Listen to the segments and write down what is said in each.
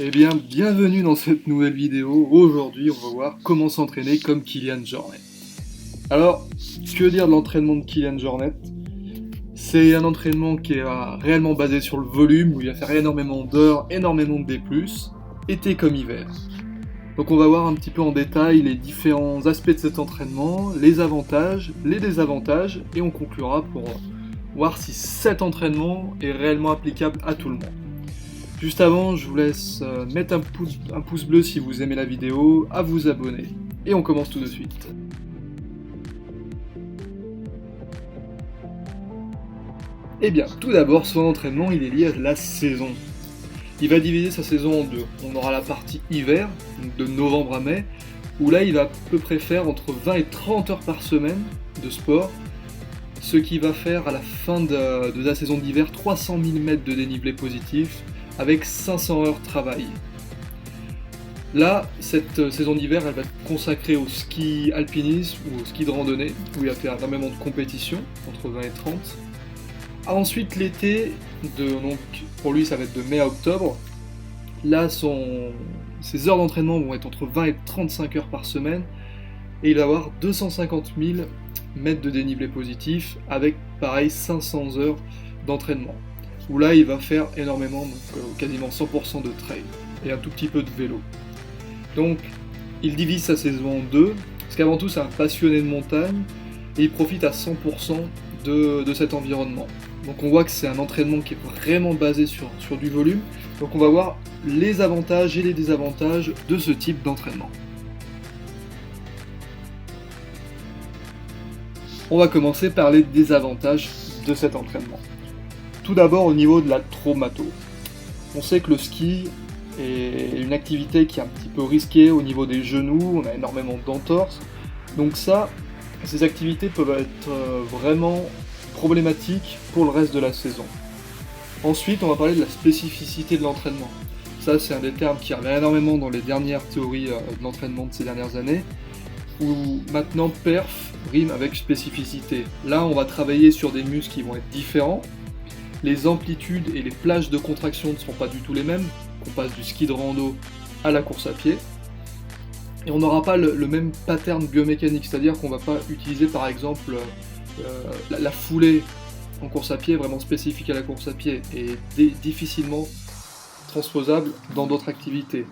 Eh bien, bienvenue dans cette nouvelle vidéo. Aujourd'hui, on va voir comment s'entraîner comme Kylian Jornet. Alors, que dire de l'entraînement de Kylian Jornet? C'est un entraînement qui est réellement basé sur le volume, où il va faire énormément d'heures, énormément de D+, été comme hiver. Donc on va voir un petit peu en détail les différents aspects de cet entraînement, les avantages, les désavantages, et on conclura pour voir si cet entraînement est réellement applicable à tout le monde. Juste avant, je vous laisse mettre un pouce bleu si vous aimez la vidéo, à vous abonner, et on commence tout de suite. Eh bien, tout d'abord, son entraînement, il est lié à la saison. Il va diviser sa saison en deux. On aura la partie hiver, donc de novembre à mai, où là, il va à peu près faire entre 20 et 30 heures par semaine de sport, ce qui va faire à la fin de la saison d'hiver 300 000 mètres de dénivelé positif, avec 500 heures de travail. Là, cette saison d'hiver, elle va être consacrée au ski alpinisme ou au ski de randonnée, où il va faire énormément de compétitions, entre 20 et 30. Ensuite, l'été, donc pour lui, ça va être de mai à octobre. Là, ses heures d'entraînement vont être entre 20 et 35 heures par semaine, et il va avoir 250 000 mètres de dénivelé positif, avec pareil 500 heures d'entraînement. Où là, il va faire énormément, donc quasiment 100% de trail, et un tout petit peu de vélo. Donc, il divise sa saison en deux, parce qu'avant tout, c'est un passionné de montagne, et il profite à 100% de cet environnement. Donc on voit que c'est un entraînement qui est vraiment basé sur du volume, donc on va voir les avantages et les désavantages de ce type d'entraînement. On va commencer par les désavantages de cet entraînement. Tout d'abord au niveau de la traumato. On sait que le ski est une activité qui est un petit peu risquée au niveau des genoux, on a énormément d'entorses. Donc ces activités peuvent être vraiment problématiques pour le reste de la saison. Ensuite, on va parler de la spécificité de l'entraînement. Ça, c'est un des termes qui revient énormément dans les dernières théories de l'entraînement de ces dernières années, où maintenant perf rime avec spécificité. Là, on va travailler sur des muscles qui vont être différents. Les amplitudes et les plages de contraction ne seront pas du tout les mêmes, qu'on passe du ski de rando à la course à pied. Et on n'aura pas le même pattern biomécanique, c'est-à-dire qu'on ne va pas utiliser par exemple la foulée en course à pied, vraiment spécifique à la course à pied, et difficilement transposable dans d'autres activités.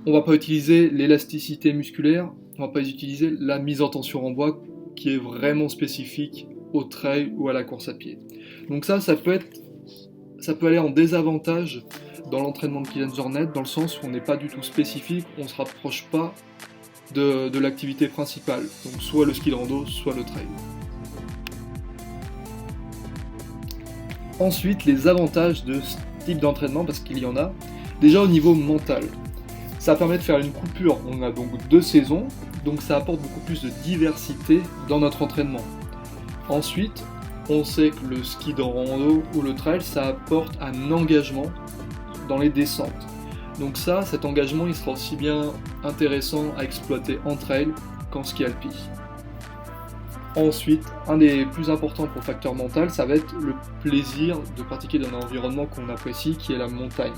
On ne va pas utiliser l'élasticité musculaire, on ne va pas utiliser la mise en tension en bois, qui est vraiment spécifique au trail ou à la course à pied. Donc ça peut aller en désavantage dans l'entraînement de Kylian Jornet, dans le sens où on n'est pas du tout spécifique, on ne se rapproche pas de l'activité principale, donc soit le ski de rando, soit le trail. Ensuite, les avantages de ce type d'entraînement, parce qu'il y en a, déjà au niveau mental. Ça permet de faire une coupure, on a donc 2 saisons, donc ça apporte beaucoup plus de diversité dans notre entraînement. Ensuite, on sait que le ski de rando ou le trail, ça apporte un engagement dans les descentes. Donc cet engagement, il sera aussi bien intéressant à exploiter en trail qu'en ski alpi. Ensuite, un des plus importants pour le facteur mental, ça va être le plaisir de pratiquer dans un environnement qu'on apprécie, qui est la montagne.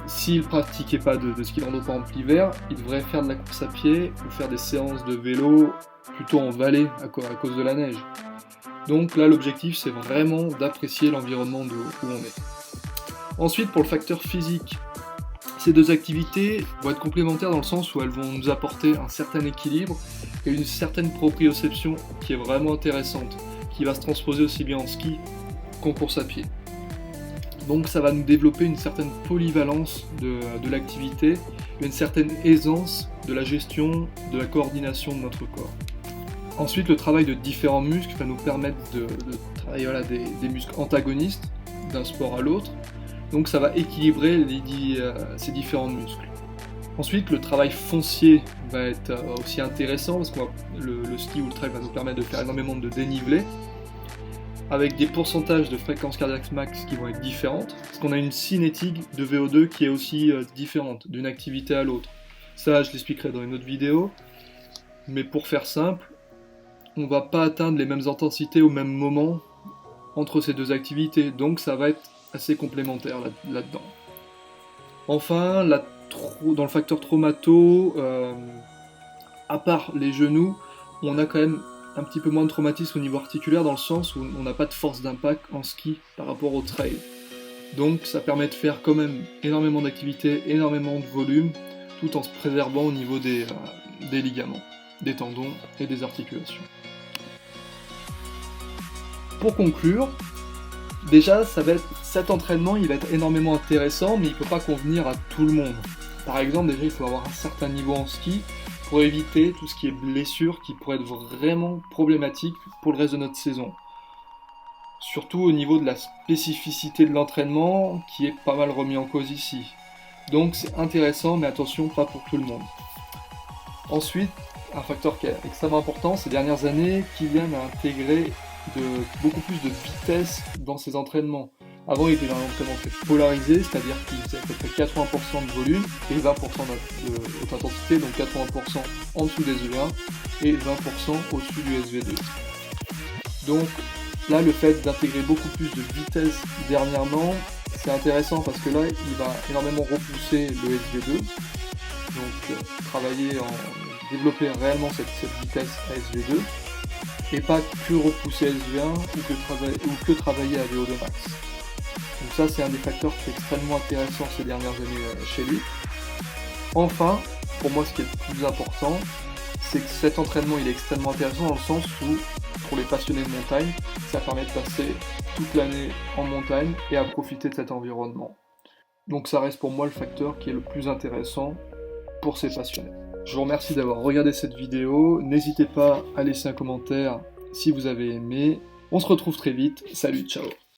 S'il ne pratiquait pas de ski de rando par exemple l'hiver, il devrait faire de la course à pied ou faire des séances de vélo plutôt en vallée à cause de la neige. Donc là, l'objectif, c'est vraiment d'apprécier l'environnement où on est. Ensuite, pour le facteur physique, ces deux activités vont être complémentaires dans le sens où elles vont nous apporter un certain équilibre et une certaine proprioception qui est vraiment intéressante, qui va se transposer aussi bien en ski qu'en course à pied. Donc ça va nous développer une certaine polyvalence de l'activité, une certaine aisance de la gestion, de la coordination de notre corps. Ensuite, le travail de différents muscles va nous permettre de travailler des muscles antagonistes d'un sport à l'autre. Donc ça va équilibrer ces différents muscles. Ensuite, le travail foncier va être aussi intéressant parce que le ski ou le trail va nous permettre de faire énormément de dénivelé, avec des pourcentages de fréquence cardiaque max qui vont être différentes, parce qu'on a une cinétique de VO2 qui est aussi différente d'une activité à l'autre. Ça, je l'expliquerai dans une autre vidéo, mais pour faire simple, on ne va pas atteindre les mêmes intensités au même moment entre ces deux activités, donc ça va être assez complémentaire là-dedans. Enfin, dans le facteur traumato, à part les genoux, on a quand même un petit peu moins de traumatisme au niveau articulaire dans le sens où on n'a pas de force d'impact en ski par rapport au trail. Donc ça permet de faire quand même énormément d'activités, énormément de volume, tout en se préservant au niveau des ligaments, des tendons et des articulations. Pour conclure, déjà cet entraînement il va être énormément intéressant, mais il ne peut pas convenir à tout le monde. Par exemple, déjà il faut avoir un certain niveau en ski pour éviter tout ce qui est blessure qui pourrait être vraiment problématique pour le reste de notre saison. Surtout au niveau de la spécificité de l'entraînement qui est pas mal remis en cause ici. Donc c'est intéressant, mais attention, pas pour tout le monde. Ensuite, un facteur qui est extrêmement important, ces dernières années, Kylian a intégré beaucoup plus de vitesse dans ses entraînements. Avant, il était dans un entraînement très polarisé, c'est-à-dire qu'il faisait à peu près 80% de volume et 20% de haute intensité, donc 80% en dessous des SV1 et 20% au-dessus du SV2. Donc là, le fait d'intégrer beaucoup plus de vitesse dernièrement, c'est intéressant parce que là, il va énormément repousser le SV2, donc développer réellement cette vitesse à SV2, et pas que repousser SV1 ou que travailler à VO2 max. Donc ça, c'est un des facteurs qui est extrêmement intéressant ces dernières années chez lui. Enfin, pour moi, ce qui est le plus important, c'est que cet entraînement il est extrêmement intéressant dans le sens où, pour les passionnés de montagne, ça permet de passer toute l'année en montagne et à profiter de cet environnement. Donc ça reste pour moi le facteur qui est le plus intéressant pour ces passionnés. Je vous remercie d'avoir regardé cette vidéo, n'hésitez pas à laisser un commentaire si vous avez aimé. On se retrouve très vite, salut, ciao.